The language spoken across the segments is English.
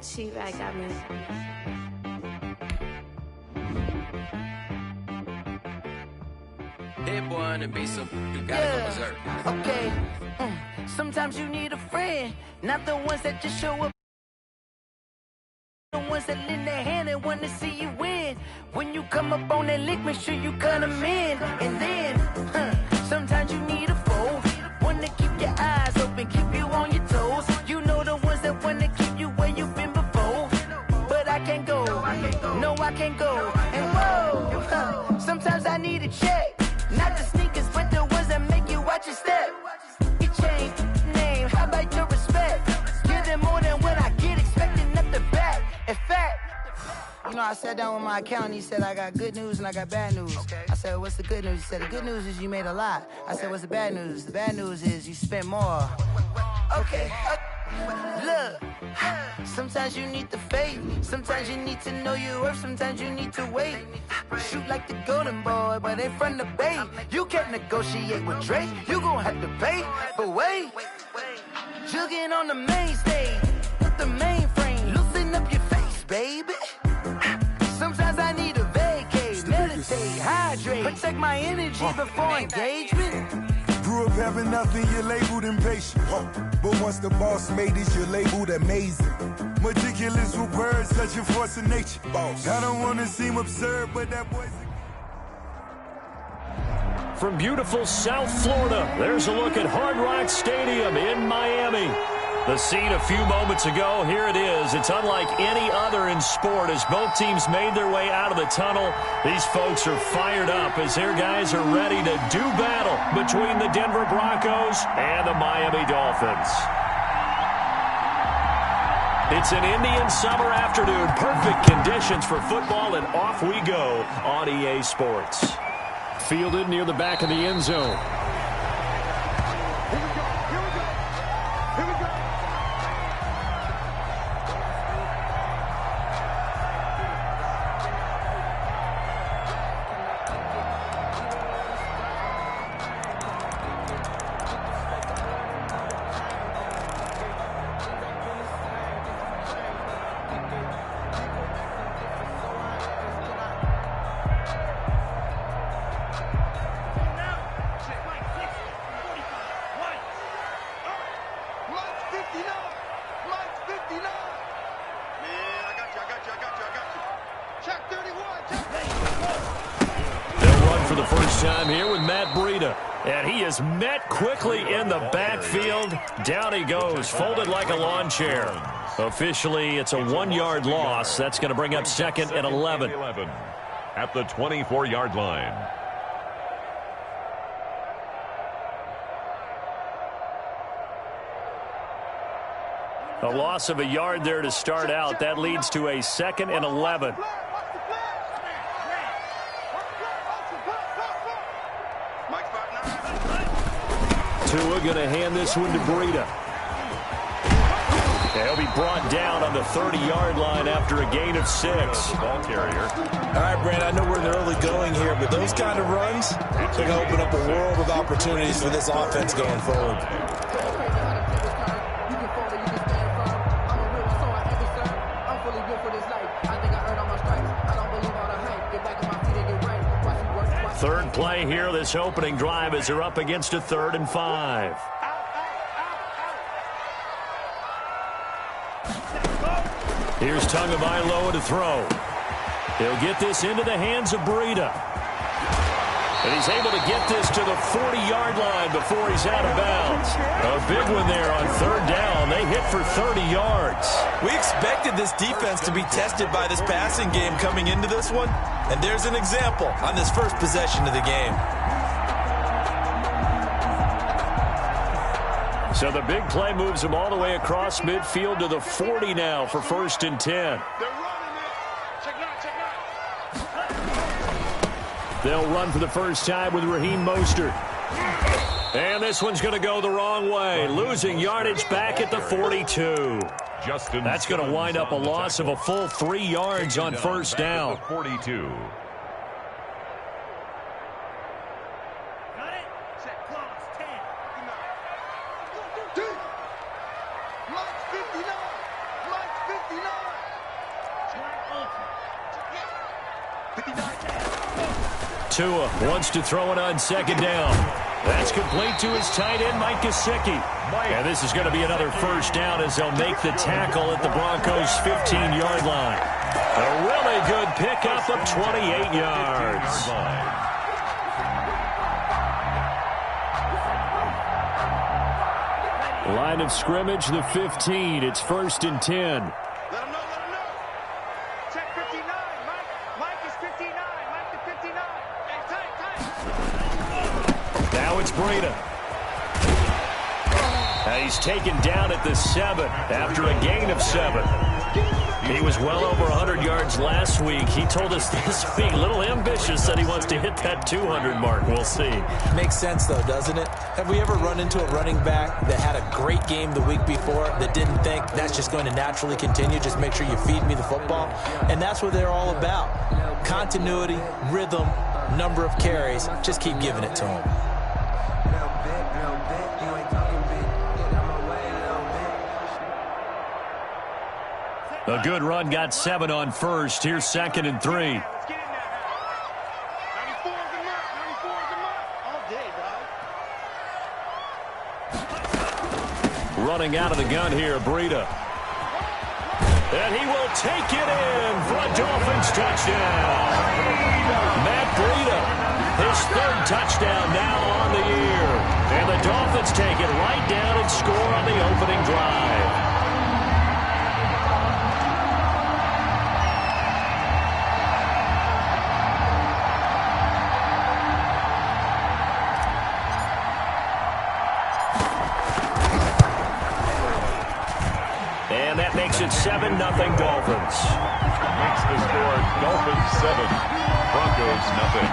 She right got me. Hit boy on the beat, so you gotta go berserk. Okay. Sometimes you need a friend, not the ones that just show up. The ones that lend their hand and want to see you win. When you come up on that lick, make sure you cut them in. And then, sometimes you need a foe, one to keep your eyes open, keep you on your toes. You know the ones that want to keep you where you've been before. But I can't go, no I can't go. And whoa, sometimes I need a check. Not the sneakers, but the ones that make you watch your step. Your chain, name, how about your respect? Give them more than what I get, expecting up the back. In fact, you know, I sat down with my accountant. He said, I got good news and I got bad news. Okay. I said, what's the good news? He said, the good news is you made a lot. I said, what's the bad news? The bad news is you spent more. Okay. Look, sometimes you need the faith. Sometimes you need to know your worth. Sometimes you need to wait. Shoot like the golden boy, but ain't from the bay. You can't negotiate with Drake. You gon' have to pay. But wait, jugging on the main stage with the mainframe. Loosen up your face, baby. Sometimes I need a vacate, meditate, hydrate, protect my energy before engagement. Grew up having nothing, you're labeled impatient. But once the boss made it, you're labeled amazing. Meticulous with words, such a force of nature. I don't want to seem absurd, but that boy's... From beautiful South Florida, there's a look at Hard Rock Stadium in Miami. The scene a few moments ago, here it is. It's unlike any other in sport as both teams made their way out of the tunnel. These folks are fired up as their guys are ready to do battle between the Denver Broncos and the Miami Dolphins. It's an Indian summer afternoon. Perfect conditions for football, and off we go on EA Sports. Fielded near the back of the end zone. Met quickly in the backfield. Down he goes, folded like a lawn chair. Officially, it's a 1-yard loss. That's going to bring up 2nd and 11. At the 24-yard line. A loss of a yard there to start out. That leads to a 2nd and 11. Tua going to hand this one to Breida. He'll be brought down on the 30-yard line after a gain of 6. Ball carrier. All right, Brand, I know we're in the early going here, but those kind of runs, they're going to open up a world of opportunities for this offense going forward. Third play here, this opening drive, as they're up against a 3rd and 5. Here's Tagovailoa to throw. He'll get this into the hands of Breida. And he's able to get this to the 40-yard line before he's out of bounds. A big one there on 3rd down. They hit for 30 yards. We expected this defense to be tested by this passing game coming into this one. And there's an example on this first possession of the game. So the big play moves them all the way across midfield to the 40 now for 1st and 10. They'll run for the first time with Raheem Mostert. And this one's going to go the wrong way, losing yardage back at the 42. That's going to wind up a loss of a full 3 yards on 1st down. 42. Tua wants to throw it on second down. That's complete to his tight end, Mike Gesicki. And this is going to be another first down as they'll make the tackle at the Broncos' 15-yard line. A really good pickup of 28 yards. Line of scrimmage, the 15. It's 1st and 10. Let him know, let him know. Check 59, Mike is 59. Mike is 59. Hey, tight. Now it's Breida. He's taken down at the 7 after a gain of 7. He was well over 100 yards last week. He told us this week, a little ambitious, that he wants to hit that 200 mark. We'll see. Makes sense, though, doesn't it? Have we ever run into a running back that had a great game the week before that didn't think that's just going to naturally continue? Just make sure you feed me the football. And that's what they're all about. Continuity, rhythm, number of carries. Just keep giving it to him. A good run, got 7 on first. Here's 2nd and 3. Let's get in there, guys. 94 is the mark. 94 is the mark. All day, dog. Running out of the gun here, Breida. And he will take it in for a Dolphins touchdown. Matt Breida, his 3rd touchdown now on the year. And the Dolphins take it right down and score on the opening drive. Makes it 7-0 Dolphins. Makes the score Dolphins 7, Broncos nothing.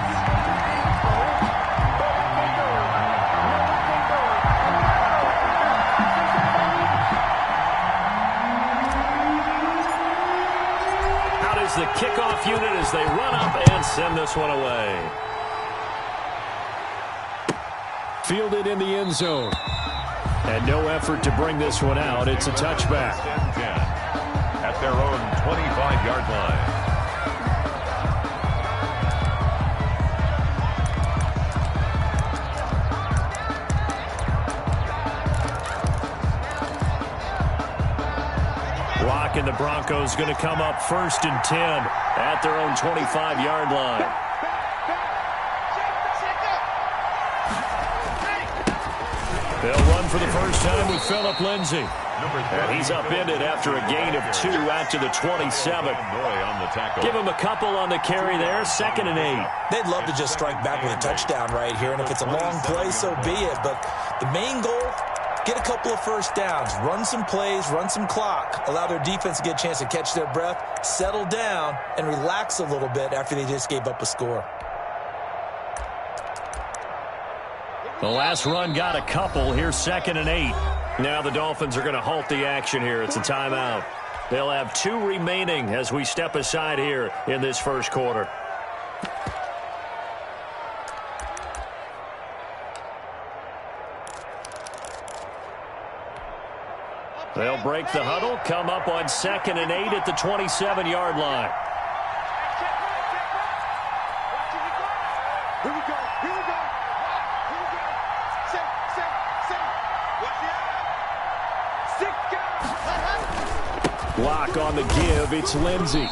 Out is the kickoff unit as they run up and send this one away. Fielded in the end zone. And no effort to bring this one out. It's a touchback. At their own 25-yard line. Rock and the Broncos going to come up 1st and 10 at their own 25-yard line. They'll run for the first time with Phillip Lindsay. And he's upended after a gain of 2 out to the 27. Give him a couple on the carry there, 2nd and 8. They'd love to just strike back with a touchdown right here, and if it's a long play, so be it. But the main goal, get a couple of first downs, run some plays, run some clock, allow their defense to get a chance to catch their breath, settle down, and relax a little bit after they just gave up a score. The last run got a couple. Here's 2nd and 8. Now the Dolphins are going to halt the action here. It's a timeout. They'll have 2 remaining as we step aside here in this first quarter. They'll break the huddle, come up on 2nd and 8 at the 27-yard line. Here we go. Here we go. Block on the give. It's Lindsay.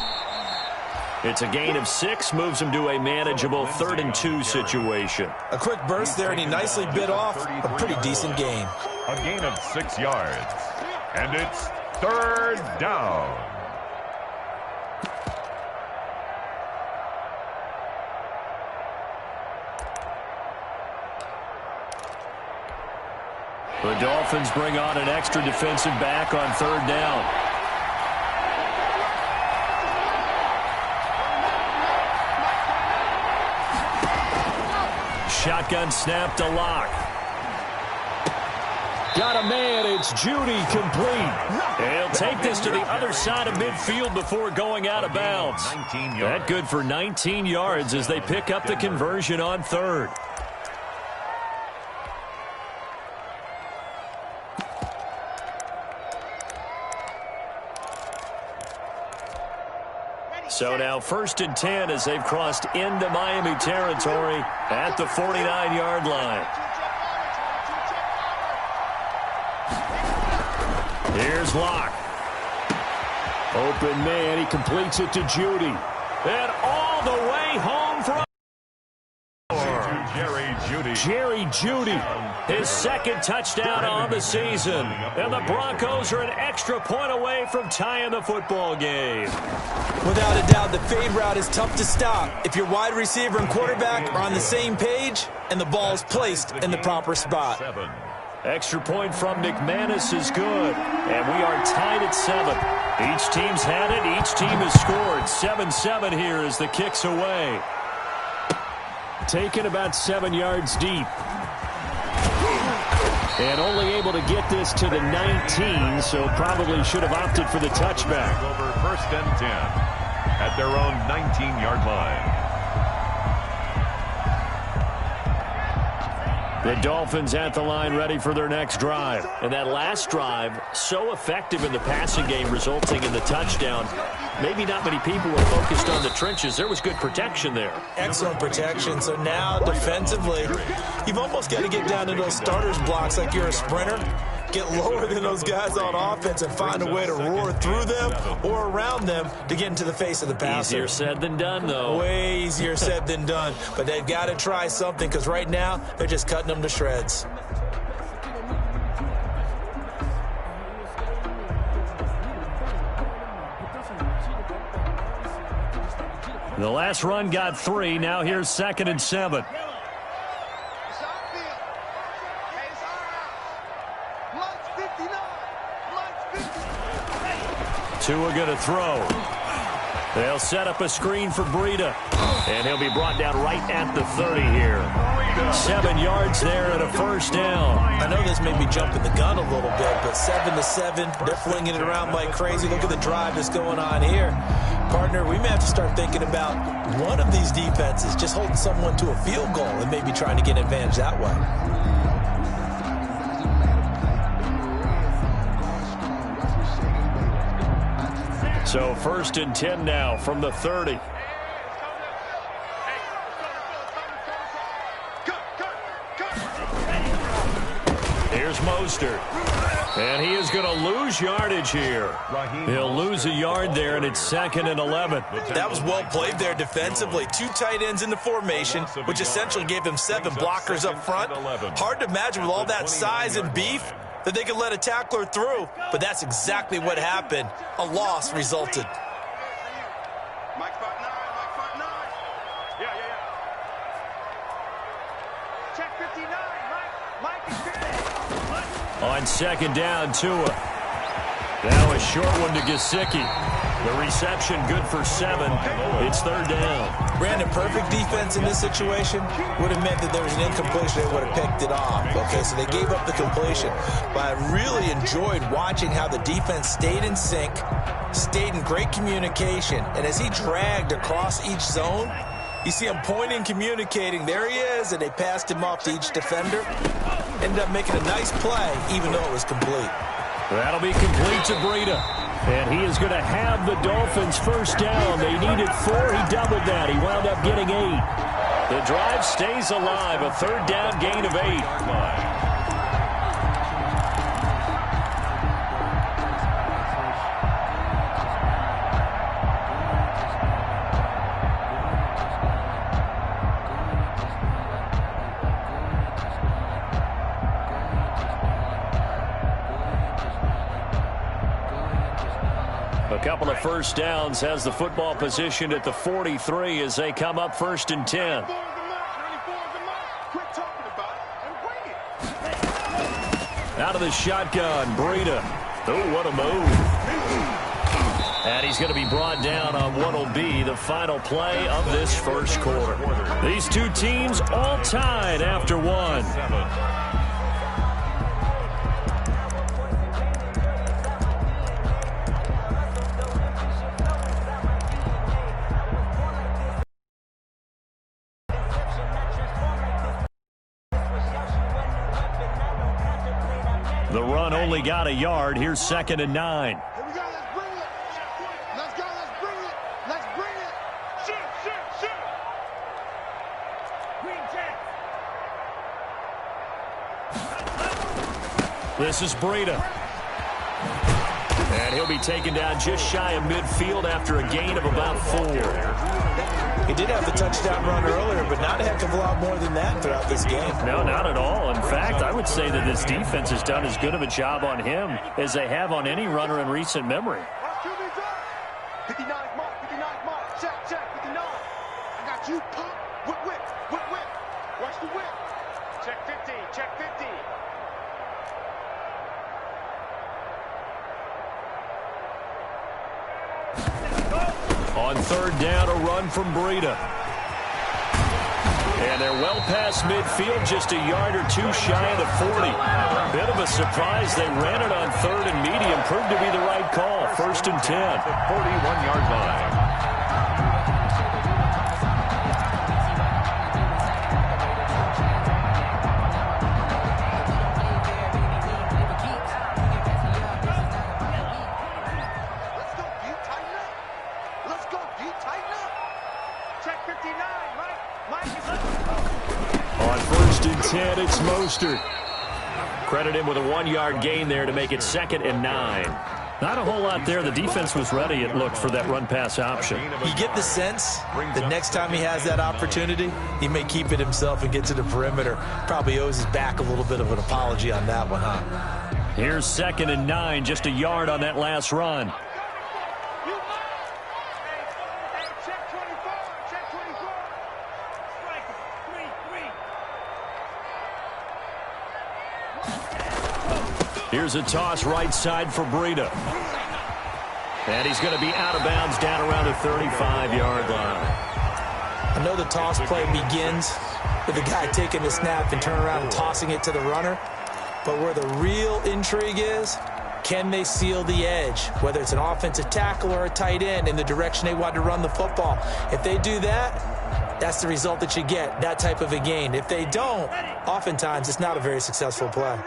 It's a gain of 6, moves him to a manageable 3rd and 2 situation. A quick burst there, and he nicely bit off a pretty decent gain. A gain of 6 yards. And it's 3rd down. The Dolphins bring on an extra defensive back on 3rd down. Shotgun snap to Lock. Got a man. It's Judy complete. He'll take this to the other side of midfield before going out of bounds. That good for 19 yards as they pick up the conversion on 3rd. So now 1st and 10 as they've crossed into Miami territory at the 49-yard line. Here's Locke. Open man. He completes it to Judy. And all the way home for Jerry Judy. His 2nd touchdown on the season. And the Broncos are an extra point away from tying the football game. Without a doubt, the fade route is tough to stop if your wide receiver and quarterback are on the same page and the ball is placed in the proper spot. Extra point from McManus is good. And we are tied at 7. Each team's had it. Each team has scored. 7-7 here as the kick's away. Taken about 7 yards deep. And only able to get this to the 19, so probably should have opted for the touchback. Over 1st and 10 at their own 19-yard line. The Dolphins at the line ready for their next drive. And that last drive, so effective in the passing game, resulting in the touchdown. Maybe not many people were focused on the trenches. There was good protection there. Excellent protection. So now, defensively, you've almost got to get down to those starters blocks like you're a sprinter. Get lower than those guys on offense and find a way to roar through them or around them to get into the face of the passer. Easier said than done, though. Way easier said than done. But they've got to try something because right now they're just cutting them to shreds. The last run got 3. Now here's 2nd and 7. Tua going to throw. They'll set up a screen for Breida. And he'll be brought down right at the 30 here. 7 yards there and a 1st down. I know this may be jumping the gun a little bit, but 7-7, they're flinging it around like crazy. Look at the drive that's going on here. Partner, we may have to start thinking about one of these defenses just holding someone to a field goal and maybe trying to get an advantage that way. So 1st and 10 now from the 30. Here's Mostert. And he is going to lose yardage here. He'll lose a yard there, and it's 2nd and 11. That was well played there defensively. 2 tight ends in the formation, which essentially gave him 7 blockers up front. Hard to imagine with all that size and beef that they could let a tackler through, but that's exactly what happened. A loss resulted. Check 59, Mike is 59. On 2nd down, Tua. Now a short one to Gesicki. The reception good for 7. It's 3rd down. Brandon, perfect defense in this situation would have meant that there was an incompletion. They would have picked it off. Okay, so they gave up the completion. But I really enjoyed watching how the defense stayed in sync, stayed in great communication. And as he dragged across each zone, you see him pointing, communicating. There he is, and they passed him off to each defender. Ended up making a nice play, even though it was complete. That'll be complete to Breida. And he is going to have the Dolphins' 1st down. They needed 4. He doubled that. He wound up getting 8. The drive stays alive. A 3rd down gain of 8. A couple of 1st downs has the football positioned at the 43 as they come up 1st and 10. Out of the shotgun, Breida. Oh, what a move. And he's going to be brought down on what will be the final play of this 1st quarter. These 2 teams all tied after 1. The run only got a yard. Here's 2nd and 9. Here we go. Let's bring it. Let's go. Let's bring it. Let's bring This is Breida. And he'll be taken down just shy of midfield after a gain of about 4. He did have the touchdown run earlier, but not a heck of a lot more than that throughout this game. No, not at all. In fact, I would say that this defense has done as good of a job on him as they have on any runner in recent memory. 59 mark, 59 mark. Check, 59. I got you. Whip. Watch the whip. Check 50, check 50. On third down, a run from Breida. And they're well past midfield, just a yard or 2 shy of the 40. Bit of a surprise. They ran it on third and medium. Proved to be the right call. 1st and 10. 41-yard line. On 1st and 10, it's Mostert. Credit him with a 1-yard gain there to make it 2nd and 9. Not a whole lot there. The defense was ready, it looked, for that run-pass option. You get the sense that next time he has that opportunity, he may keep it himself and get to the perimeter. Probably owes his back a little bit of an apology on that one, huh? Here's 2nd and 9, just a yard on that last run. Here's a toss right side for Breida. And he's going to be out of bounds down around the 35-yard line. I know the toss play begins with the guy taking the snap and turning around and tossing it to the runner. But where the real intrigue is, can they seal the edge, whether it's an offensive tackle or a tight end, in the direction they want to run the football? If they do that, that's the result that you get, that type of a gain. If they don't, oftentimes it's not a very successful play.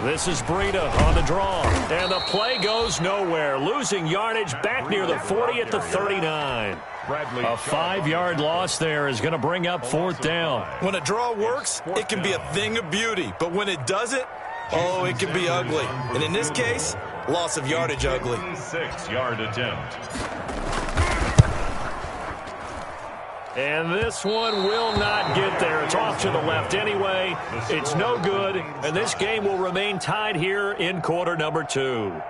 This is Breida on the draw, and the play goes nowhere. Losing yardage back near the 40 at the 39. A 5-yard loss there is going to bring up 4th down. When a draw works, it can be a thing of beauty. But when it doesn't, oh, it can be ugly. And in this case, loss of yardage ugly. 6-yard attempt. And this one will not get there. It's off to the left anyway. It's no good, and this game will remain tied here in quarter number 2.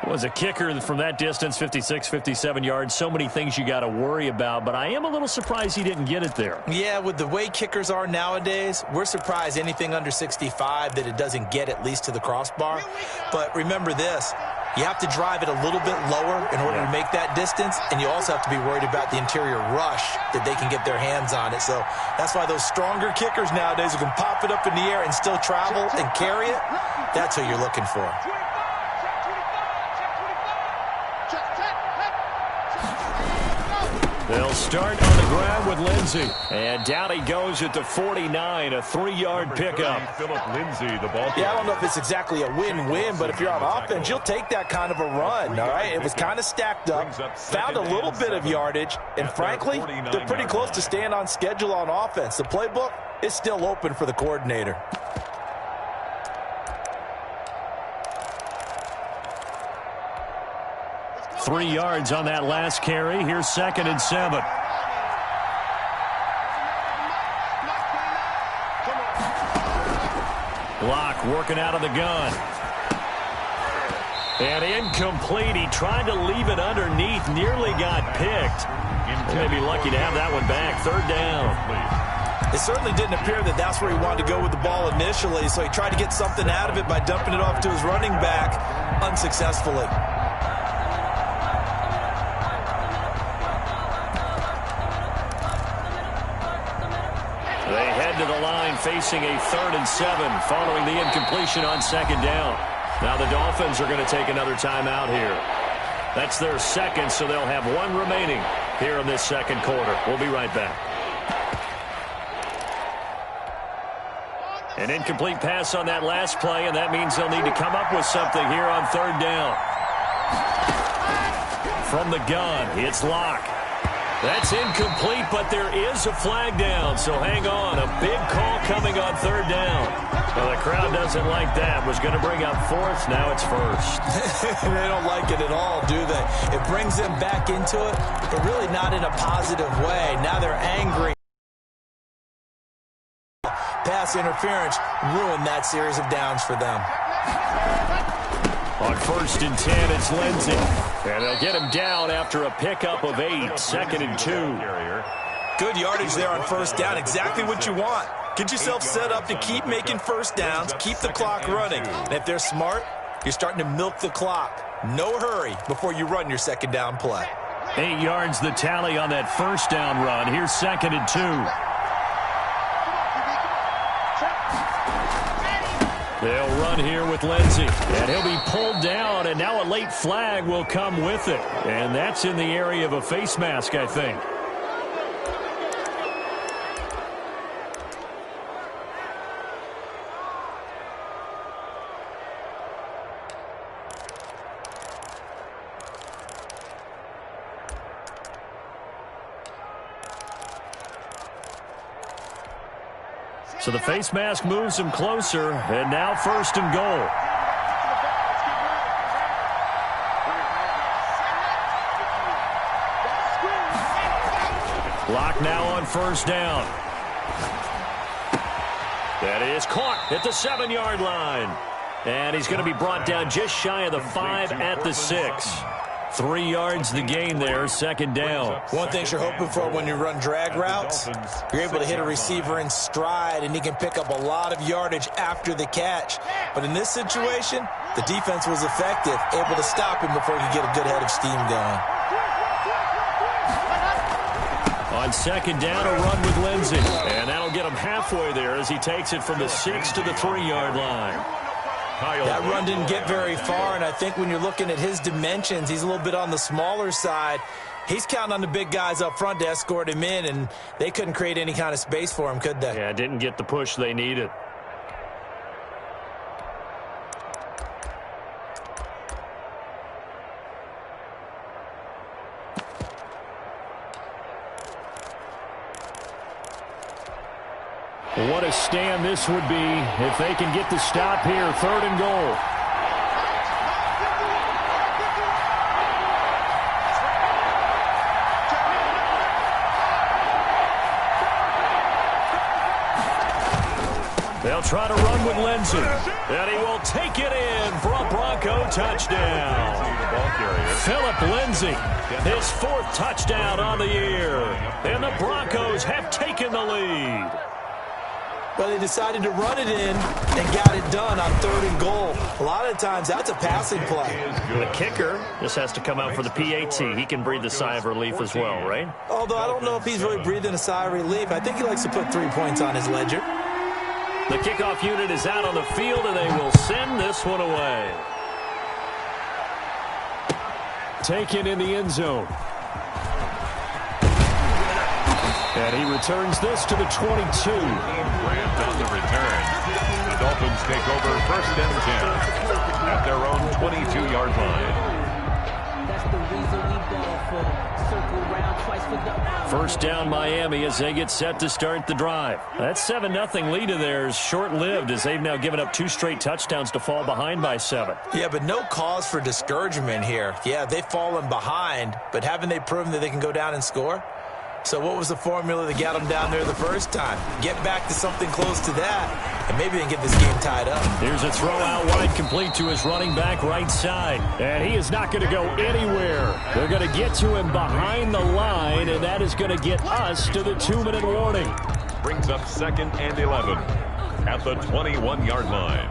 Was a kicker from that distance, 56, 57 yards. So many things you got to worry about, but I am a little surprised he didn't get it there. Yeah, with the way kickers are nowadays, we're surprised anything under 65 that it doesn't get at least to the crossbar. But remember this. You have to drive it a little bit lower in order to make that distance, and you also have to be worried about the interior rush that they can get their hands on it. So that's why those stronger kickers nowadays who can pop it up in the air and still travel and carry it, that's who you're looking for. They'll start on the ground with Lindsey. And down he goes at the 49, a 3-yard pickup. Philip Lindsay, the ball. Yeah, I don't know if it's exactly a win-win, but if you're on offense, you'll take that kind of a run, all right? It was kind of stacked up, found a little bit of yardage, and frankly, they're pretty close to staying on schedule on offense. The playbook is still open for the coordinator. Three yards on that last carry. Here's 2nd and 7. Locke working out of the gun. And incomplete. He tried to leave it underneath. Nearly got picked. They may be lucky to have that one back. 3rd down. It certainly didn't appear that that's where he wanted to go with the ball initially, so he tried to get something out of it by dumping it off to his running back unsuccessfully. They head to the line facing a 3rd and 7 following the incompletion on 2nd down. Now the Dolphins are going to take another timeout here. That's their 2nd, so they'll have 1 remaining here in this 2nd quarter. We'll be right back. An incomplete pass on that last play, and that means they'll need to come up with something here on 3rd down. From the gun, it's Locke. That's incomplete, but there is a flag down, so hang on. A big call coming on third down. Well, the crowd doesn't like that. Was going to bring up fourth. Now it's first. They don't like it at all, do they? It brings them back into it, but really not in a positive way. Now they're angry. Pass interference ruined that series of downs for them. On 1st and 10, it's Lindsey. And they'll get him down after a pickup of 8, 2nd and 2. Good yardage there on first down. Exactly what you want. Get yourself set up to keep making first downs, keep the clock running. And if they're smart, you're starting to milk the clock. No hurry before you run your second down play. 8 yards the tally on that first down run. Here's 2nd and 2. They'll run here with Lindsey, and he'll be pulled down, and now a late flag will come with it. And that's in the area of a face mask, I think. So the face mask moves him closer, and now 1st and goal. Block now on first down. That is caught at the 7-yard line. And he's going to be brought down just shy of the 5 at the 6. 3 yards the gain there, 2nd down. One thing you're hoping for when you run drag routes, you're able to hit a receiver in stride, and he can pick up a lot of yardage after the catch. But in this situation, the defense was effective, able to stop him before he could get a good head of steam going. On 2nd down, a run with Lindsey. And that'll get him halfway there as he takes it from the 6 to the 3-yard line. That run didn't get very far, and I think when you're looking at his dimensions, he's a little bit on the smaller side. He's counting on the big guys up front to escort him in, and they couldn't create any kind of space for him, could they? Yeah, didn't get the push they needed. What a stand this would be if they can get the stop here. 3rd and goal. They'll try to run with Lindsey. And he will take it in for a Bronco touchdown. Philip Lindsey, his 4th touchdown on the year. And the Broncos have taken the lead. Well, they decided to run it in and got it done on 3rd and goal. A lot of times, that's a passing play. The kicker just has to come out for the PAT. He can breathe a sigh of relief as well, right? Although I don't know if he's really breathing a sigh of relief. I think he likes to put 3 points on his ledger. The kickoff unit is out on the field, and they will send this one away. Taken in the end zone. And he returns this to the 22. Grant on the return. The Dolphins take over 1st and 10 at their own 22-yard line. That's the reason we ball for. Circle round twice for the 1st down Miami as they get set to start the drive. That 7-0 lead of theirs short-lived as they've now given up 2 straight touchdowns to fall behind by 7. Yeah, but no cause for discouragement here. Yeah, they've fallen behind, but haven't they proven that they can go down and score? So what was the formula that got them down there the first time? Get back to something close to that, and maybe they can get this game tied up. Here's a throw out wide complete to his running back right side. And he is not going to go anywhere. They're going to get to him behind the line, and that is going to get us to the 2-minute warning. Brings up 2nd and 11 at the 21-yard line.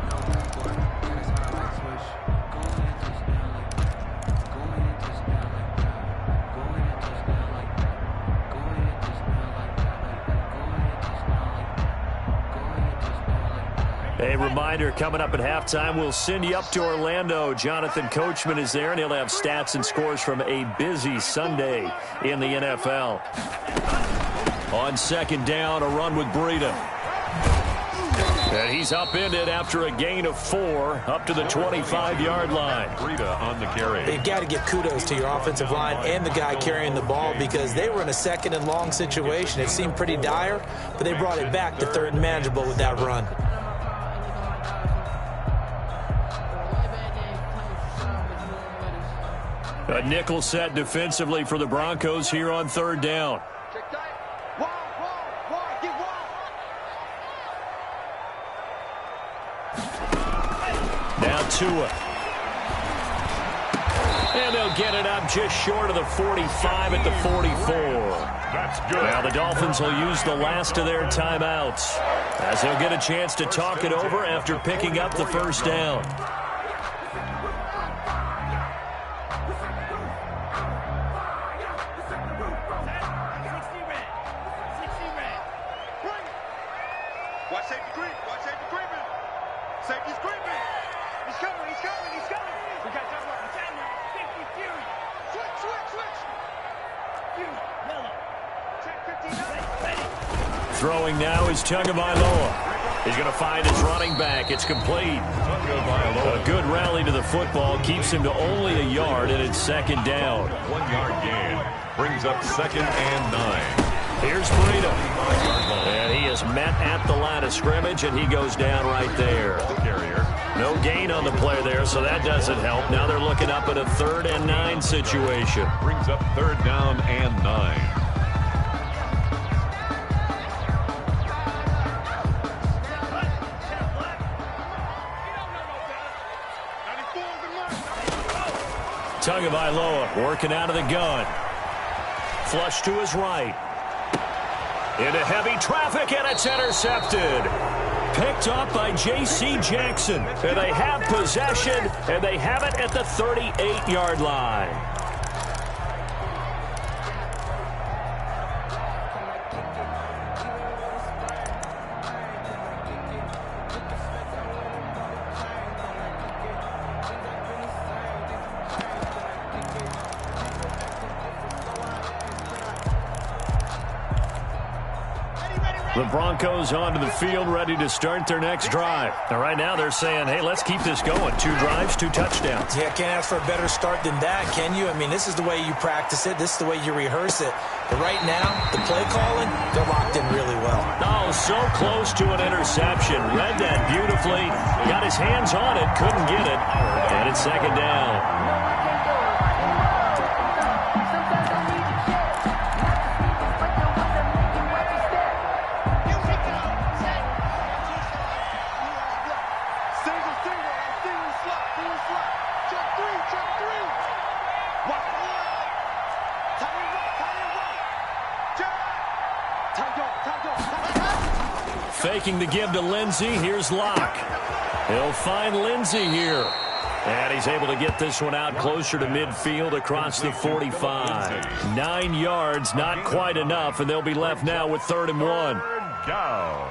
A reminder, coming up at halftime, we'll send you up to Orlando. Jonathan Coachman is there, and he'll have stats and scores from a busy Sunday in the NFL. On 2nd down, a run with Breida. And he's upended after a gain of 4 up to the 25-yard line. Breida on the carry. You've got to give kudos to your offensive line and the guy carrying the ball because they were in a second and long situation. It seemed pretty dire, but they brought it back to third and manageable with that run. A nickel set defensively for the Broncos here on third down. Now Tua. And they'll get it up just short of the 45 at the 44. That's good. Now the Dolphins will use the last of their timeouts as they'll get a chance to talk it over after picking up the first down. Watch safety creep. Watch safety creeping. Safety's creeping. He's coming. He's coming. He's coming. We got that one. Safety fury. Switch. Switch. Switch. Fury. Yellow. Check 59. Throwing now is Tagovailoa. He's going to find his running back. It's complete. A good rally to the football keeps him to only a yard, and it's second down. 1 yard gain brings up 2nd and 9. Here's Breida. And he is met at the line of scrimmage, and he goes down right there. Carrier. No gain on the play there, so that doesn't help. Now they're looking up at a 3rd and 9 situation. Brings up 3rd down and 9. Tagovailoa working out of the gun. Flush to his right. Into heavy traffic, and it's intercepted. Picked up by J.C. Jackson. And they have possession, and they have it at the 38-yard line. The Broncos onto the field, ready to start their next drive. Now, right now, they're saying, hey, let's keep this going. 2 drives, 2 touchdowns. Yeah, can't ask for a better start than that, can you? I mean, this is the way you practice it. This is the way you rehearse it. But right now, the play calling, they're locked in really well. Oh, so close to an interception. Read that beautifully. Got his hands on it, couldn't get it. And it's second down. Faking the give to Lindsey. Here's Locke. He'll find Lindsey here. And he's able to get this one out closer to midfield across the 45. 9 yards, not quite enough, and they'll be left now with 3rd and 1. Go.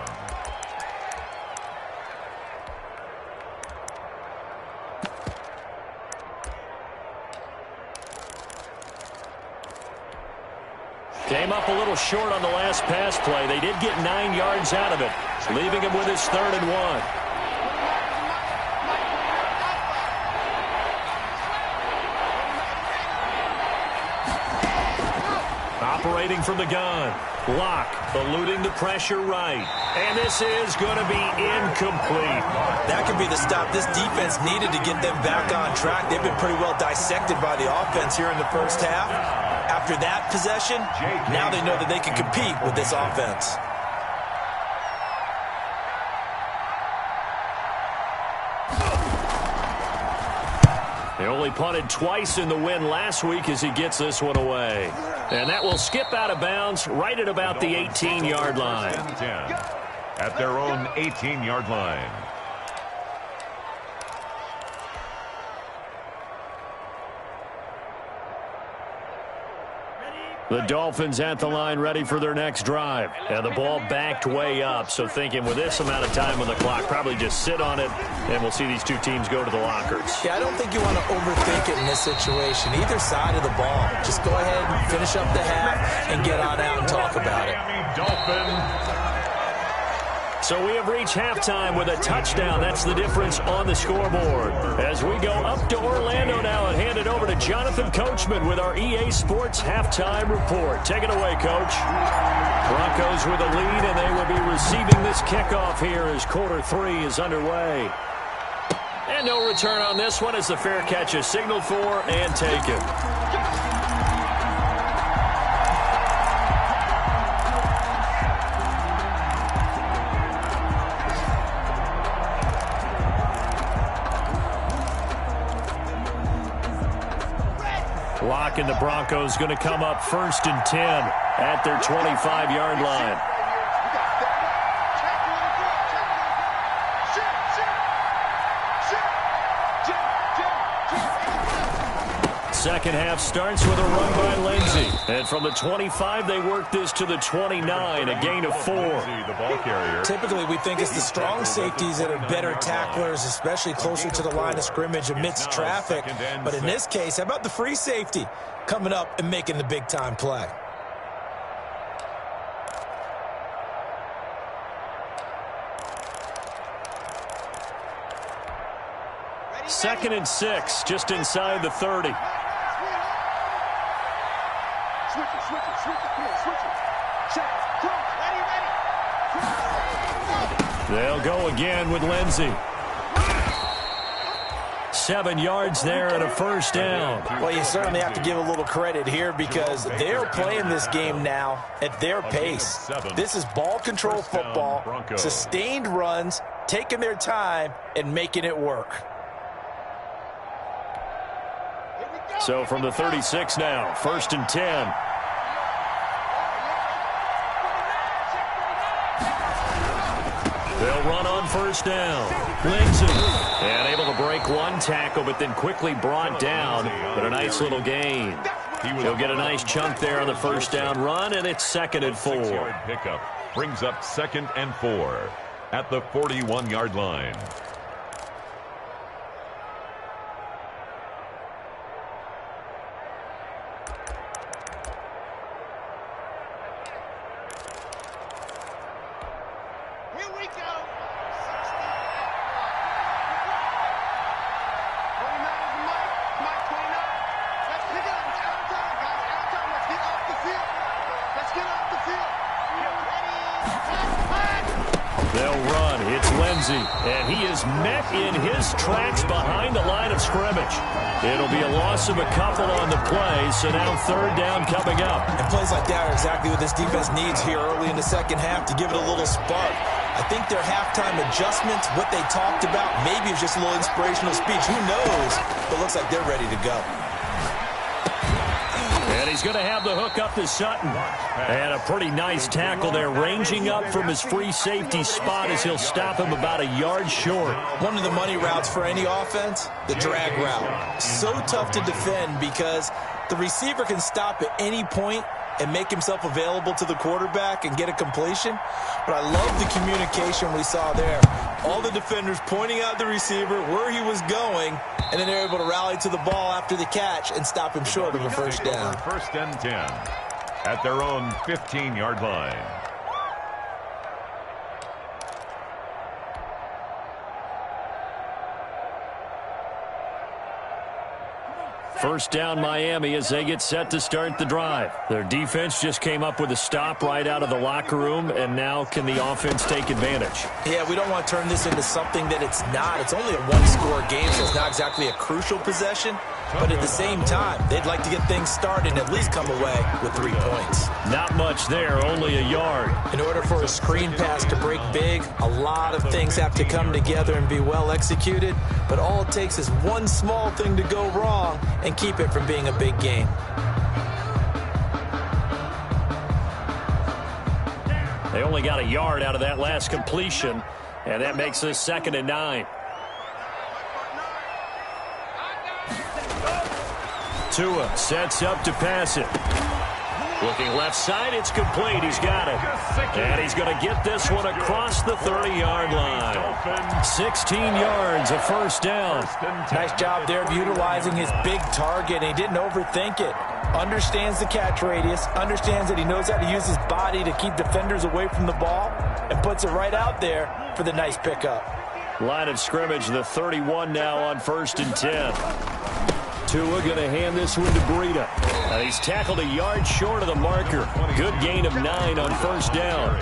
Came up a little short on the last pass play. They did get 9 yards out of it, leaving him with his 3rd and 1. Operating from the gun. Locke eluding the pressure right. And this is going to be incomplete. That could be the stop this defense needed to get them back on track. They've been pretty well dissected by the offense here in the first half. After that possession, now they know that they can compete with this offense. They only punted twice in the win last week as he gets this one away. And that will skip out of bounds right at about the 18-yard line. At their own 18-yard line. The Dolphins at the line ready for their next drive. And the ball backed way up. So thinking with this amount of time on the clock, probably just sit on it, and we'll see these two teams go to the lockers. Yeah, I don't think you want to overthink it in this situation. Either side of the ball. Just go ahead and finish up the half and get on out and talk about it. So So we have reached halftime with a touchdown. That's the difference on the scoreboard. As we go up to Orlando now and hand it over to Jonathan Coachman with our EA Sports Halftime Report. Take it away, Coach. Broncos with a lead, and they will be receiving this kickoff here as quarter 3 is underway. And no return on this one as the fair catch is signaled for and taken. Lock and the Broncos going to come up 1st and 10 at their 25-yard line. Second half starts with a run by Lindsey. And from the 25, they work this to the 29, a gain of 4. The ball carrier. Typically, we think it's the strong safeties that are better tacklers, especially closer to the line of scrimmage amidst traffic. But in this case, how about the free safety coming up and making the big-time play? Second and 6, just inside the 30. Switch it, come on, switch it. Check, cross, ready. They'll go again with Lindsey. 7 yards there and a first down. Well, you certainly have to give a little credit here because they're playing this game now at their pace. This is ball control football, sustained runs, taking their time, and making it work. So from the 36 now, 1st and 10. They'll run on first down. Lindsey, and able to break one tackle, but then quickly brought down. But a nice little gain. He'll get a nice chunk there on the first down run, and it's 2nd and 4. 6-yard pickup brings up 2nd and 4 at the 41-yard line. And he is met in his tracks behind the line of scrimmage. It'll be a loss of a couple on the play, so now 3rd down coming up. And plays like that are exactly what this defense needs here early in the second half to give it a little spark. I think their halftime adjustments, what they talked about, maybe it's just a little inspirational speech. Who knows? But it looks like they're ready to go. And he's going to have the hook up to Sutton. And a pretty nice tackle there, ranging up from his free safety spot as he'll stop him about a yard short. One of the money routes for any offense, the drag route. So tough to defend because the receiver can stop at any point and make himself available to the quarterback and get a completion. But I love the communication we saw there. All the defenders pointing out the receiver, where he was going, and then they're able to rally to the ball after the catch and stop him short of a first down. 1st and 10 at their own 15-yard line. First down Miami as they get set to start the drive. Their defense just came up with a stop right out of the locker room, and now can the offense take advantage? Yeah, we don't want to turn this into something that it's not. It's only a one-score game, so it's not exactly a crucial possession. But at the same time, they'd like to get things started and at least come away with 3 points. Not much there, only a yard. In order for a screen pass to break big, a lot of things have to come together and be well executed. But all it takes is one small thing to go wrong and keep it from being a big game. They only got a yard out of that last completion, and that makes this 2nd and 9. Tua sets up to pass it. Looking left side, it's complete. He's got it. And he's going to get this one across the 30-yard line. 16 yards, a first down. Nice job there of utilizing his big target, and he didn't overthink it. Understands the catch radius, understands that he knows how to use his body to keep defenders away from the ball, and puts it right out there for the nice pickup. Line of scrimmage, the 31 now on 1st and 10. Tua going to hand this one to Breida. He's tackled a yard short of the marker. Good gain of 9 on 1st down.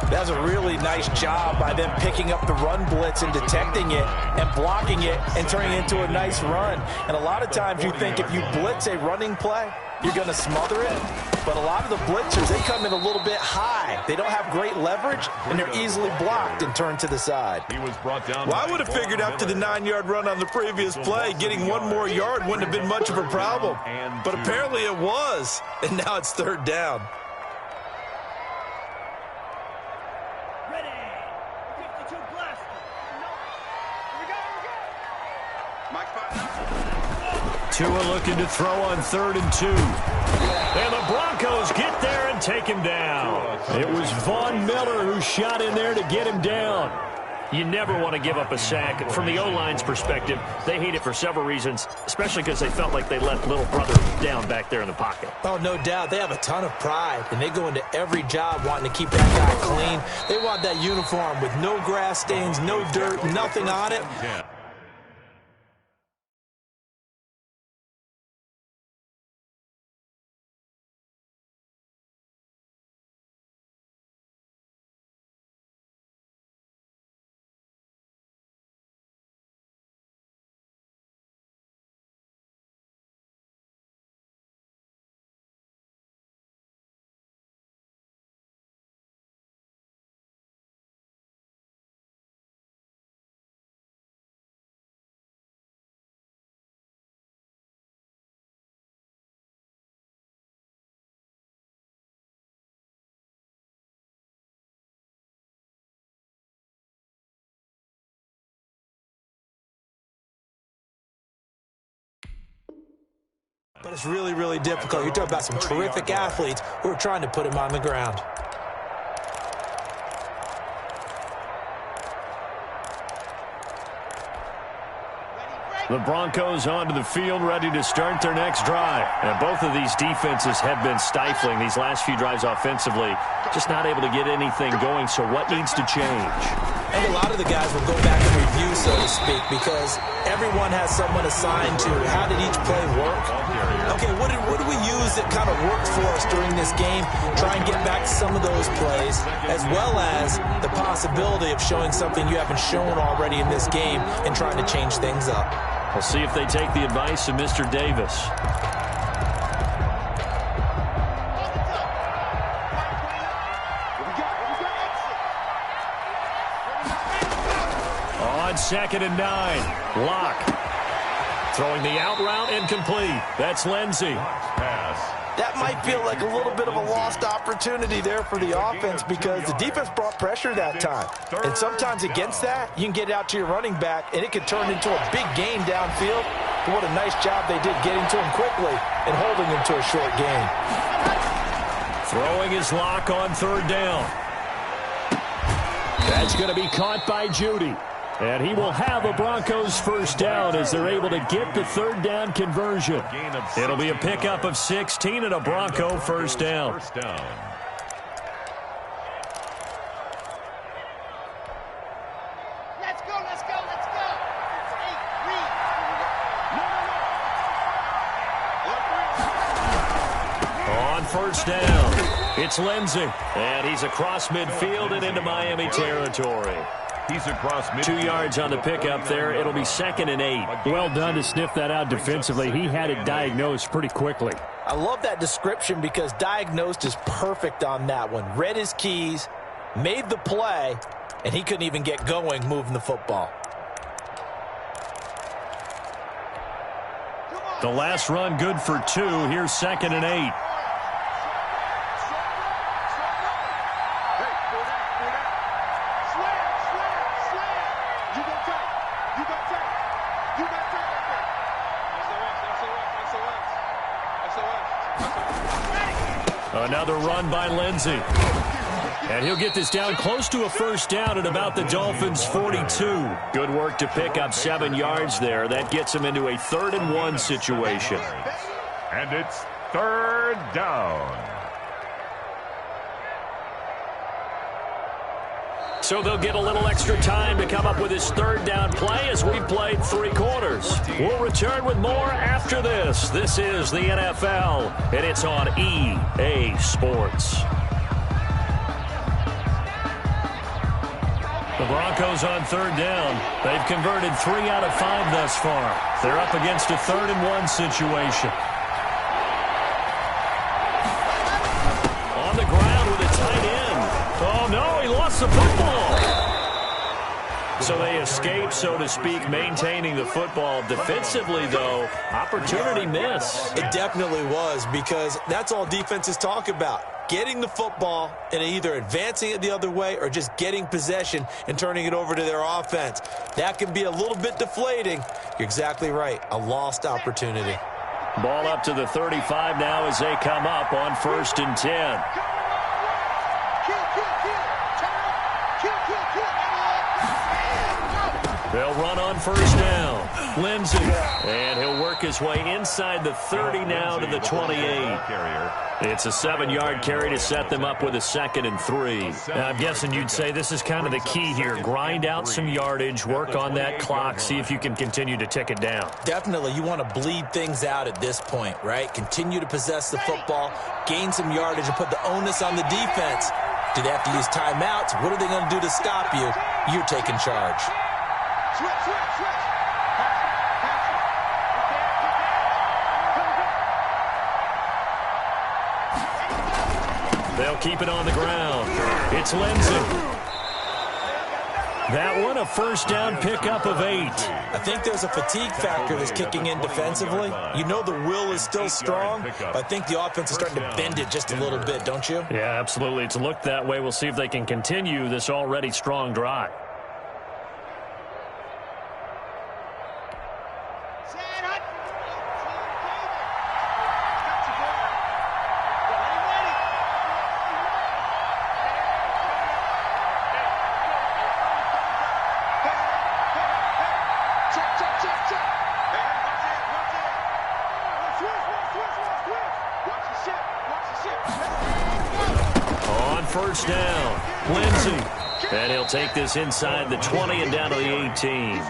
That's a really nice job by them picking up the run blitz and detecting it and blocking it and turning it into a nice run. And a lot of times you think if you blitz a running play, you're going to smother it. But a lot of the blitzers, they come in a little bit high. They don't have great leverage, and they're easily blocked and turned to the side. He was brought down. Well, I would have figured after the 9-yard run on the previous play, getting one more yard wouldn't have been much of a problem. But apparently it was, and now it's 3rd down. Tua looking to throw on 3rd and 2. And the Broncos get there and take him down. It was Von Miller who shot in there to get him down. You never want to give up a sack. From the O-line's perspective, they hate it for several reasons, especially because they felt like they let little brother down back there in the pocket. Oh, no doubt. They have a ton of pride, and they go into every job wanting to keep that guy clean. They want that uniform with no grass stains, no dirt, nothing on it. But it's really, really difficult. You're talking about some terrific athletes who are trying to put him on the ground. The Broncos onto the field, ready to start their next drive. And both of these defenses have been stifling these last few drives offensively. Just not able to get anything going, so what needs to change? I think a lot of the guys will go back and review, so to speak, because everyone has someone assigned to how did each play work. Okay, what do we use that kind of worked for us during this game? Try and get back to some of those plays, as well as the possibility of showing something you haven't shown already in this game and trying to change things up. We'll see if they take the advice of Mr. Davis. On 2nd and 9, Locke. Throwing the out route incomplete. That's Lindsey. That might feel like a little bit of a lost opportunity there for the offense because the defense brought pressure that time. And sometimes against that, you can get it out to your running back, and it could turn into a big gain downfield. But what a nice job they did getting to him quickly and holding him to a short gain. Throwing his Lock on 3rd down. That's going to be caught by Judy. And he will have a Broncos first down as they're able to get the 3rd down conversion. It'll be a pickup of 16 and a Bronco first down. First down. Let's go, let's go, let's go. On 1st down, it's Lindsey. And he's across midfield and into Miami territory. He's across midfield. 2 yards on the pickup there. It'll be 2nd and 8. Well done to sniff that out defensively. He had it diagnosed pretty quickly. I love that description because diagnosed is perfect on that one. Read his keys, made the play, and he couldn't even get going moving the football. The last run good for 2. Here's 2nd and 8. Another run by Lindsey. And he'll get this down close to a first down at about the Dolphins' 42. Good work to pick up 7 yards there. That gets him into a 3rd-and-1 situation. And it's 3rd down. So they'll get a little extra time to come up with his 3rd down play as we've played 3 quarters. We'll return with more after this. This is the NFL, and it's on EA Sports. The Broncos on 3rd down. They've converted 3 out of 5 thus far. They're up against a 3rd-and-1 situation. On the ground with a tight end. Oh, no, he lost the football. So they escape, so to speak, maintaining the football. Defensively, though, opportunity miss. It definitely was, because that's all defenses talk about. Getting the football and either advancing it the other way or just getting possession and turning it over to their offense. That can be a little bit deflating. You're exactly right. A lost opportunity. Ball up to the 35 now as they come up on 1st and 10. They'll run on 1st down. Lindsey. And he'll work his way inside the 30 now to the 28. It's a 7-yard carry to set them up with a 2nd and 3. Now, I'm guessing you'd say this is kind of the key here. Grind out some yardage, work on that clock, see if you can continue to tick it down. Definitely. You want to bleed things out at this point, right? Continue to possess the football, gain some yardage, and put the onus on the defense. Do they have to use timeouts? What are they going to do to stop you? You're taking charge. They'll keep it on the ground. It's Lindsey. That one, a 1st down pickup of 8. I think there's a fatigue factor that's kicking in defensively. You know the will is still strong, but I think the offense is starting to bend it just a little bit, don't you? Yeah, absolutely. It's looked that way. We'll see if they can continue this already strong drive. On 1st down, Lindsey. And he'll take this inside the 20 and down to the 18.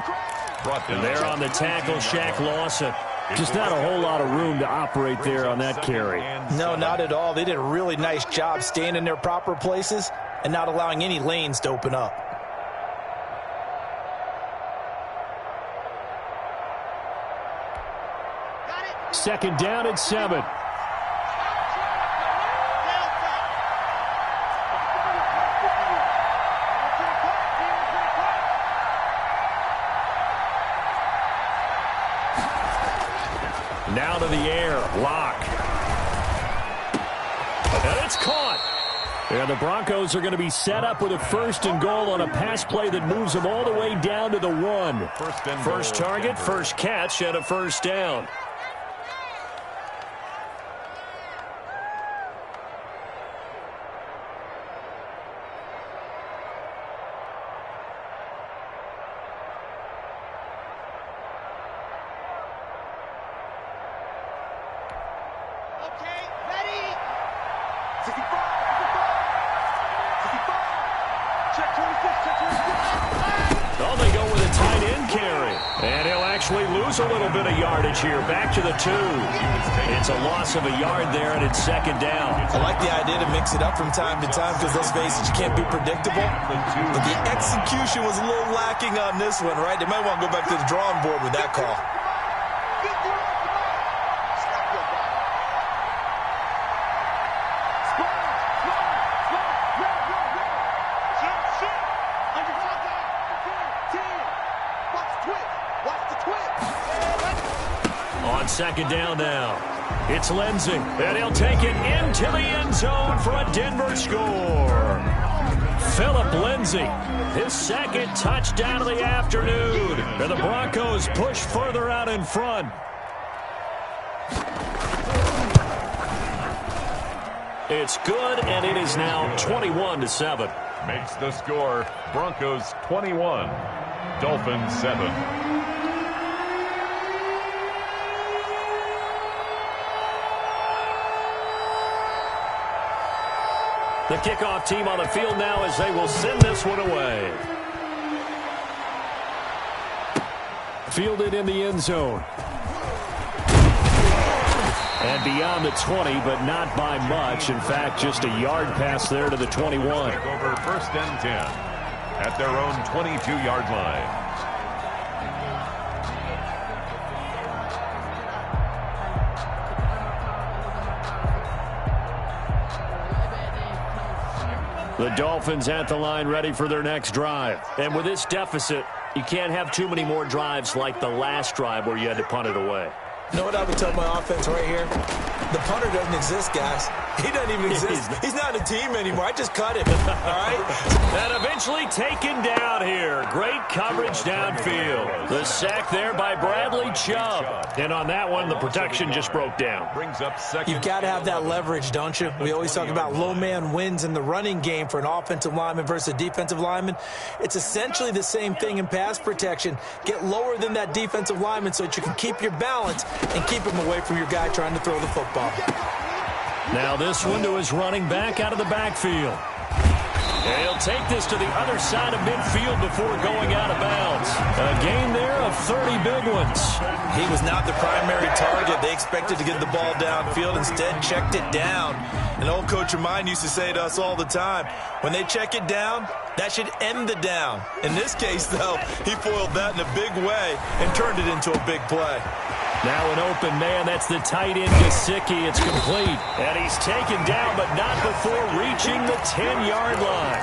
And there on the tackle, Shaq Lawson. Just not a whole lot of room to operate there on that carry. No, not at all. They did a really nice job staying in their proper places and not allowing any lanes to open up. Second down at 7. Now to the air, Lock. And it's caught. And the Broncos are going to be set up with a 1st and goal on a pass play that moves them all the way down to the 1. First target, first catch, and a 1st down. Oh, they go with a tight end carry. And he'll actually lose a little bit of yardage here. Back to the 2. It's a loss of a yard there, and it's 2nd down. I like the idea to mix it up from time to time because, let's face it, you can't be predictable. But the execution was a little lacking on this one, right? They might want to go back to the drawing board with that call. On 2nd down now, it's Lindsey, and he'll take it into the end zone for a Denver score. Phillip Lindsey, his 2nd touchdown of the afternoon, and the Broncos push further out in front. It's good, and it is now 21-7. Makes the score Broncos 21, Dolphins 7. The kickoff team on the field now as they will send this one away. Fielded in the end zone. And beyond the 20, but not by much. In fact, just a yard pass there to the 21. Take over first and 10 at their own 22-yard line. The Dolphins at the line ready for their next drive. And with this deficit, you can't have too many more drives like the last drive where you had to punt it away. You know what I would tell my offense right here? The punter doesn't exist, guys. He doesn't even exist. He's not a team anymore. I just cut him, all right? And eventually taken down here. Great coverage downfield. The sack there by Bradley Chubb. And on that one, the protection just broke down. Brings up second. You've got to have that leverage, don't you? We always talk about low man wins in the running game for an offensive lineman versus a defensive lineman. It's essentially the same thing in pass protection. Get lower than that defensive lineman so that you can keep your balance and keep him away from your guy trying to throw the football. Now this one to his running back out of the backfield. And he'll take this to the other side of midfield before going out of bounds. A gain there of 30 big ones. He was not the primary target. They expected to get the ball downfield. Instead, checked it down. An old coach of mine used to say to us all the time, when they check it down, that should end the down. In this case, though, he foiled that in a big way and turned it into a big play. Now an open man. That's the tight end, Gesicki. It's complete. And he's taken down, but not before reaching the 10-yard line.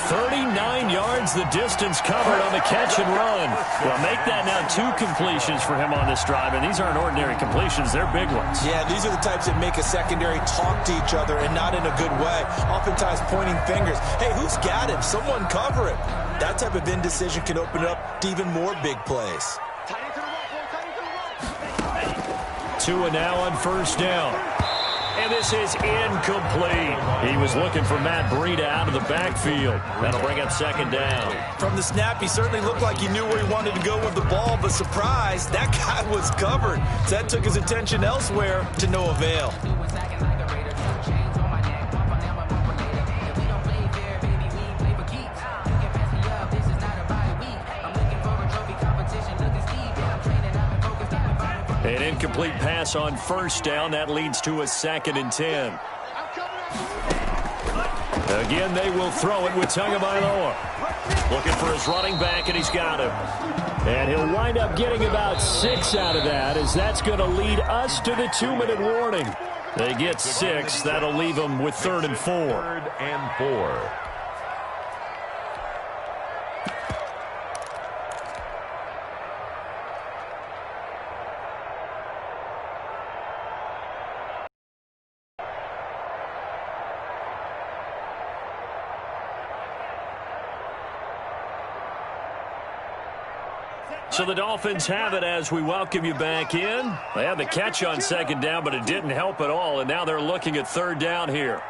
39 yards the distance covered on the catch and run. Well, make that now 2 completions for him on this drive. And these aren't ordinary completions. They're big ones. Yeah, these are the types that make a secondary talk to each other and not in a good way. Oftentimes pointing fingers. Hey, who's got him? Someone cover him. That type of indecision can open up to even more big plays. Tua now on first down. And this is incomplete. He was looking for Matt Breida out of the backfield. That'll bring up second down. From the snap, he certainly looked like he knew where he wanted to go with the ball, but surprise, that guy was covered. So that took his attention elsewhere to no avail. An incomplete pass on first down. That leads to a 2nd and 10. Again, they will throw it with Tagovailoa. Looking for his running back, and he's got him. And he'll wind up getting about 6 out of that, as that's going to lead us to the 2-minute warning. They get 6. That'll leave them with 3rd and 4. 3rd and 4. So the Dolphins have it as we welcome you back in. They had the catch on 2nd down, but it didn't help at all, and now they're looking at 3rd down here.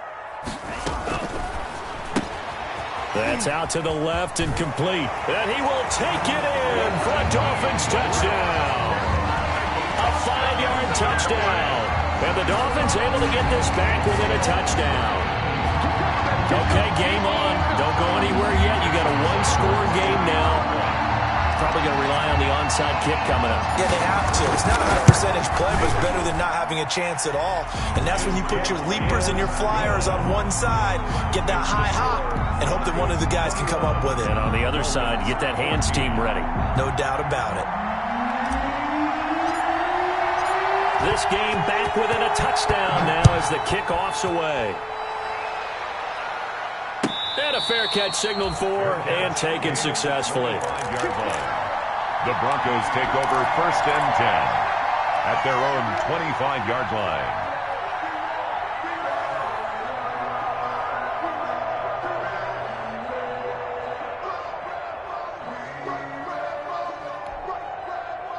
That's out to the left and complete. And he will take it in for a Dolphins touchdown. A 5-yard touchdown. And the Dolphins able to get this back within a touchdown. Okay, game on. Don't go anywhere yet. You got a 1-score game now. Probably going to rely on the onside kick coming up. Yeah, they have to. It's not a high percentage play, but it's better than not having a chance at all. And that's when you put your leapers and your flyers on one side, get that high hop, and hope that one of the guys can come up with it. And on the other side, get that hands team ready. No doubt about it. This game back within a touchdown now as the kickoff's away. And a fair catch signaled for and taken successfully. The Broncos take over 1st and 10 at their own 25-yard line.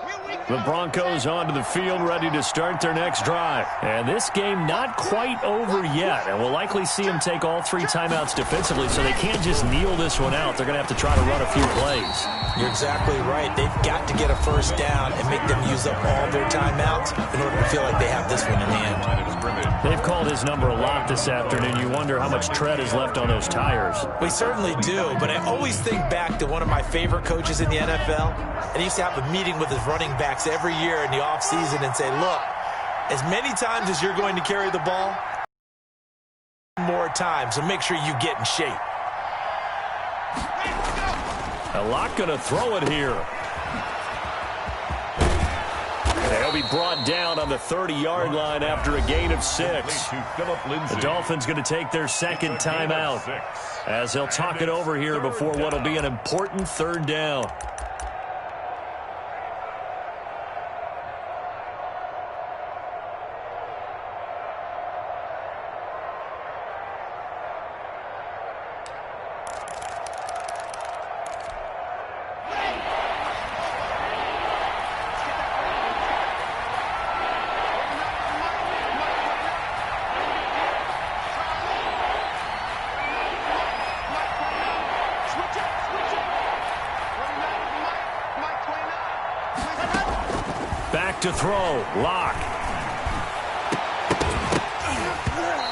Here we The Broncos onto the field, ready to start their next drive. And this game not quite over yet. And we'll likely see them take all 3 timeouts defensively, so they can't just kneel this one out. They're going to have to try to run a few plays. You're exactly right. They've got to get a first down and make them use up all their timeouts in order to feel like they have this one in hand. They've called his number a lot this afternoon. You wonder how much tread is left on those tires. We certainly do, but I always think back to one of my favorite coaches in the NFL. And he used to have a meeting with his running backs every year in the offseason and say, look, as many times as you're going to carry the ball, more time, so make sure you get in shape. A lot going to throw it here. They'll be brought down on the 30-yard line after a gain of 6. The Dolphins going to take their second timeout as they'll talk it over here before what will be an important third down. Back to throw. Lock.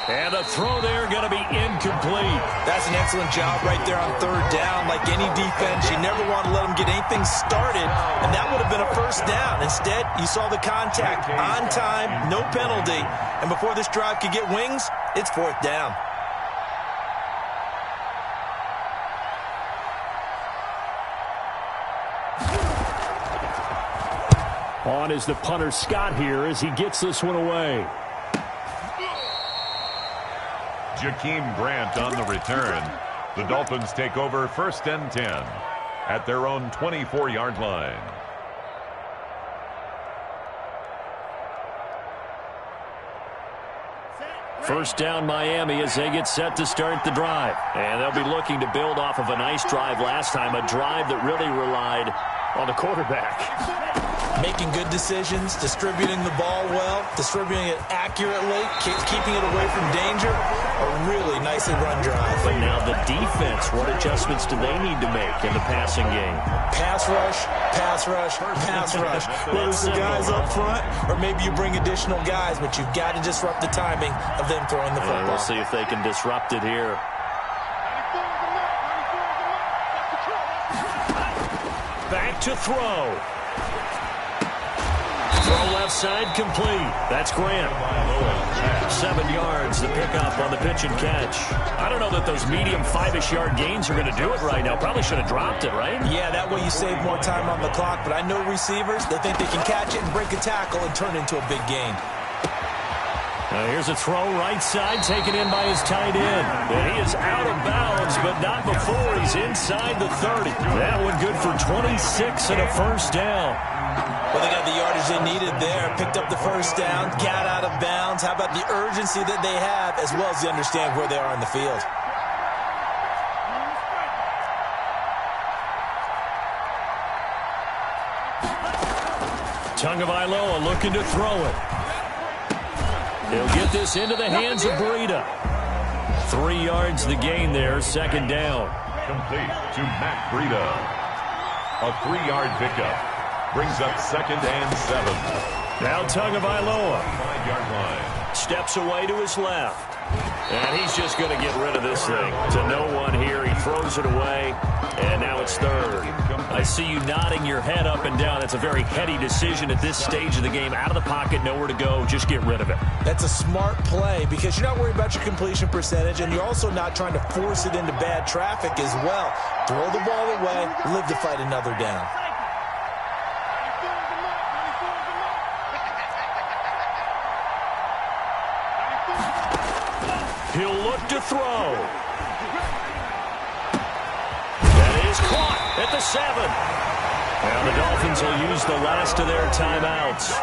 And the throw there going to be incomplete. That's an excellent job right there on third down. Like any defense, you never want to let them get anything started, and that would have been a first down. Instead, you saw the contact on time, no penalty, and before this drive could get wings, it's fourth down. On is the punter Scott here as he gets this one away. Jakeem Grant on the return. The Dolphins take over 1st and 10 at their own 24-yard line. First down Miami as they get set to start the drive. And they'll be looking to build off of a nice drive last time, a drive that really relied on the quarterback. Making good decisions, distributing the ball well, distributing it accurately, keeping it away from danger. A really nicely run drive. But now the defense, what adjustments do they need to make in the passing game? Pass rush, pass rush, pass rush. Whether it's the guys up front or maybe you bring additional guys, but you've got to disrupt the timing of them throwing the football. We'll see if they can disrupt it here. Back to throw. Throw left side complete. That's Grant. 7 yards, the pickup on the pitch and catch. I don't know that those medium 5-ish yard gains are going to do it right now. Probably should have dropped it, right? Yeah, that way you save more time on the clock. But I know receivers, they think they can catch it and break a tackle and turn it into a big gain. Here's a throw right side taken in by his tight end. And he is out of bounds, but not before he's inside the 30. That one good for 26 and a first down. Well, they got the yardage they needed there, picked up the first down, got out of bounds. How about the urgency that they have, as well as they understand where they are on the field? Tagovailoa looking to throw it. He'll get this into the hands of Breida. 3 yards the gain there, second down. Complete to Matt Breida. A 3-yard pickup. Brings up 2nd and 7. Now Tagovailoa 5-yard line. steps away to his left. And he's just going to get rid of this thing. To no one here. He throws it away. And now it's third. I see you nodding your head up and down. That's a very heady decision at this stage of the game. Out of the pocket, nowhere to go. Just get rid of it. That's a smart play because you're not worried about your completion percentage, and you're also not trying to force it into bad traffic as well. Throw the ball away, live to fight another down. He'll look to throw. That is caught at the 7. Now the Dolphins will use the last of their timeouts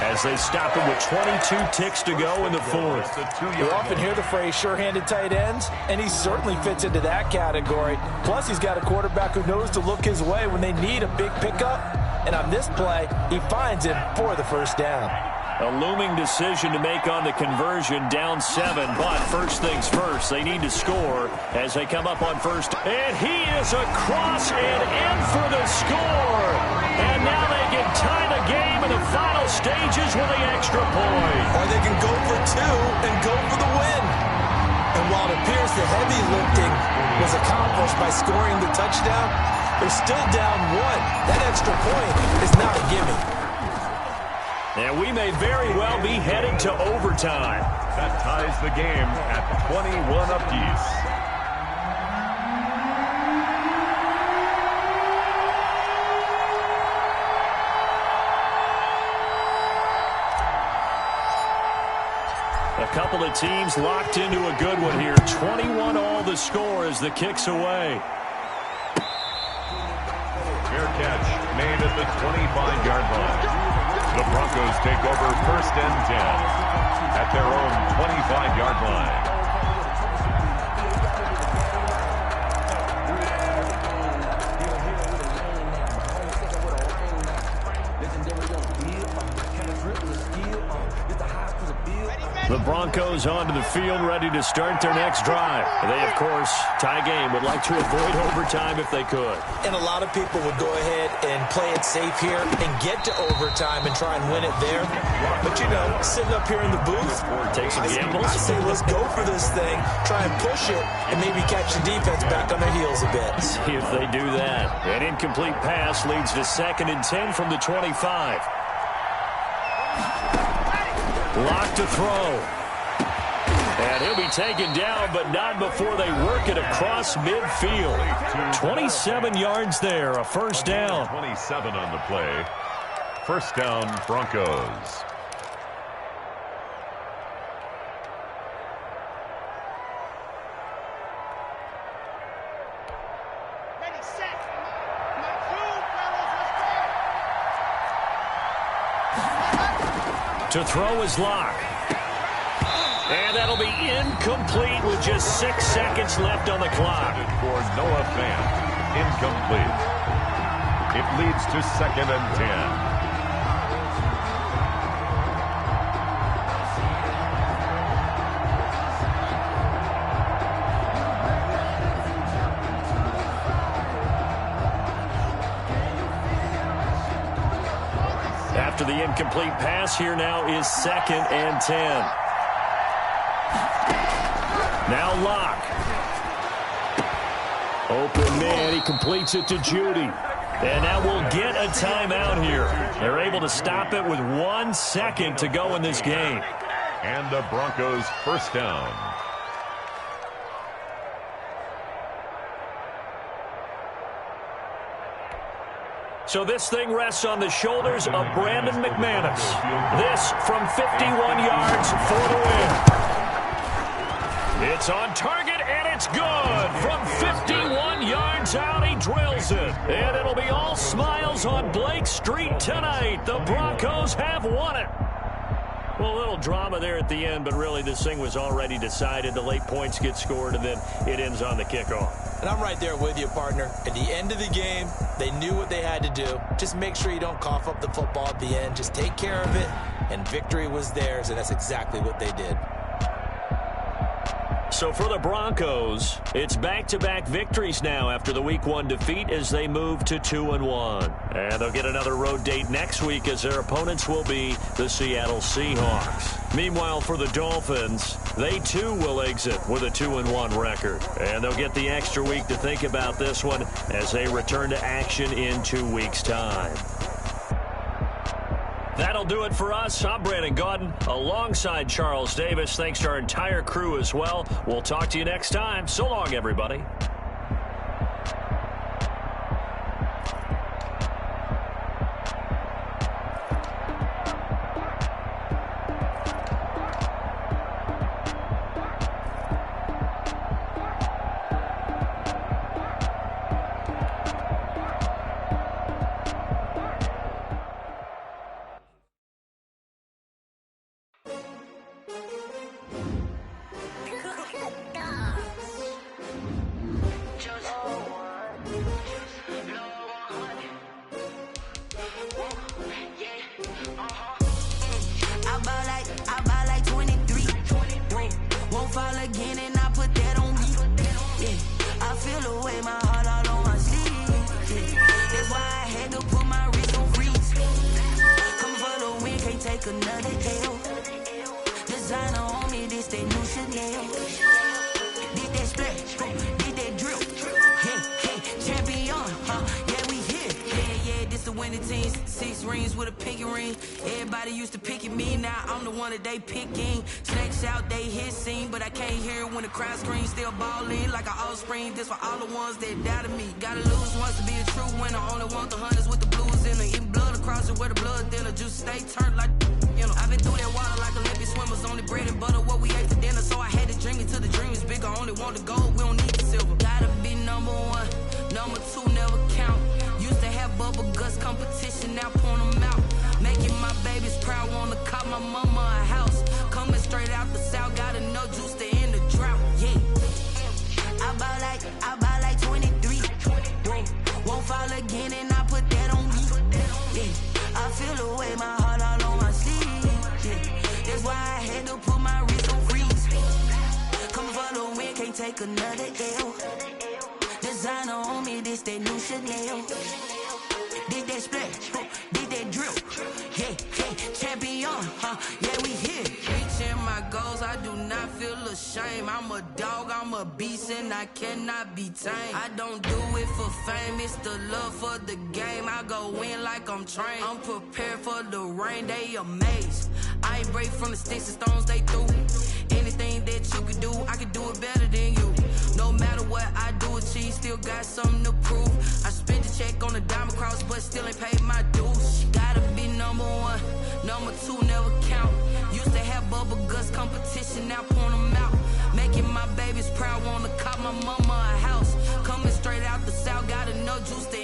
as they stop it with 22 ticks to go in the 4th. You often hear the phrase sure-handed tight ends, and he certainly fits into that category. Plus, he's got a quarterback who knows to look his way when they need a big pickup. And on this play, he finds him for the first down. A looming decision to make on the conversion, down 7. But first things first, they need to score as they come up on first. And he is across and in for the score. And now they can tie the game in the final stages with the extra point. Or they can go for 2 and go for the win. And while it appears the heavy lifting was accomplished by scoring the touchdown, they're still down 1. That extra point is not a gimme. And we may very well be headed to overtime. That ties the game at 21 apiece. A couple of teams locked into a good one here. 21 all the score as the kick's away. Fair catch made at the 25-yard line. The Broncos take over first and 10 at their own 25-yard line. The Broncos onto the field, ready to start their next drive. They, of course, tie game, would like to avoid overtime if they could. And a lot of people would go ahead and play it safe here and get to overtime and try and win it there. But, you know, sitting up here in the booth, take some gambles. I say let's go for this thing, try and push it, and maybe catch the defense back on their heels a bit. See if they do that. An incomplete pass leads to 2nd and 10 from the 25. Lock to throw. And he'll be taken down, but not before they work it across midfield. 27 yards there, a first down. 27 on the play. First down, Broncos. To throw is Locke. And that'll be incomplete with just 6 seconds left on the clock. For Noah Fant, incomplete. It leads to 2nd and 10. After the incomplete pass, here now is 2nd and 10. Now Locke. Open man, he completes it to Judy. And now we'll get a timeout here. They're able to stop it with 1 second to go in this game. And the Broncos first down. So this thing rests on the shoulders of Brandon McManus. This from 51 yards for the win. It's on target, and it's good. From 51 yards out, he drills it. And it'll be all smiles on Blake Street tonight. The Broncos have won it. Well, a little drama there at the end, but really this thing was already decided. The late points get scored, and then it ends on the kickoff. And I'm right there with you, partner. At the end of the game, they knew what they had to do. Just make sure you don't cough up the football at the end. Just take care of it, and victory was theirs, and that's exactly what they did. So for the Broncos, it's back-to-back victories now after the Week 1 defeat as they move to 2-1. And they'll get another road date next week as their opponents will be the Seattle Seahawks. Meanwhile, for the Dolphins, they too will exit with a 2-1 record. And they'll get the extra week to think about this one as they return to action in 2 weeks' time. That'll do it for us. I'm Brandon Gaudin alongside Charles Davis. Thanks to our entire crew as well. We'll talk to you next time. So long, everybody. I buy like 23. Won't fall again and I put that on me. Yeah, I feel the way, my heart all on my sleeve. Yeah, that's why I had to put my wrist on freeze. Come for the win, can't take another L. Designer on me, this that new Chanel. Did that splash, did that drip. Yeah, champion, yeah, we here. Yeah, this the winning teams. 6 rings with a pinky ring. Everybody used to pick at me, now I'm the one that they picking. Snakes out, they hit scene, but I can't hear it when the crowd screams. Still ballin' like an offspring. This for all the ones that doubted me. Gotta lose once to be a true winner. Only want the hunters with the blues in it. Eating blood across it where the blood thinner. Juice stay turned like, you know. I've been through that water like Olympic swimmers. Only bread and butter, what we ate for dinner. So I had to dream it till the dream is bigger. Only want the gold, we don't need the silver. Gotta be number 1, number 2 never count. Used to have bubble guts competition, now point them out. Making my babies proud, wanna call my mama a house. Coming straight out the south, gotta know juice to end the drought. Yeah, I buy like 23. Won't fall again and I put that on me. Yeah, I feel the way, my heart all on my sleeve. Yeah, that's why I had to put my wrist on freeze. Coming for the win, can't take another L. Designer on me, this that new Chanel. Did that splash, did that drip. Yeah, champion, yeah, we here. Reaching my goals, I do not feel ashamed. I'm a dog, I'm a beast, and I cannot be tamed. I don't do it for fame, it's the love for the game. I go in like I'm trained. I'm prepared for the rain, they amazed. I ain't break from the sticks and stones they threw. Anything that you could do, I could do it better than you. No matter what I do achieve, still got something to prove. I spent the check on the diamond cross, but still ain't paid my dues. Gotta be number 1, number 2 never count. Used to have bubble guts competition, now point them out. Making my babies proud, wanna call my mama a house. Coming straight out the south, gotta know juice to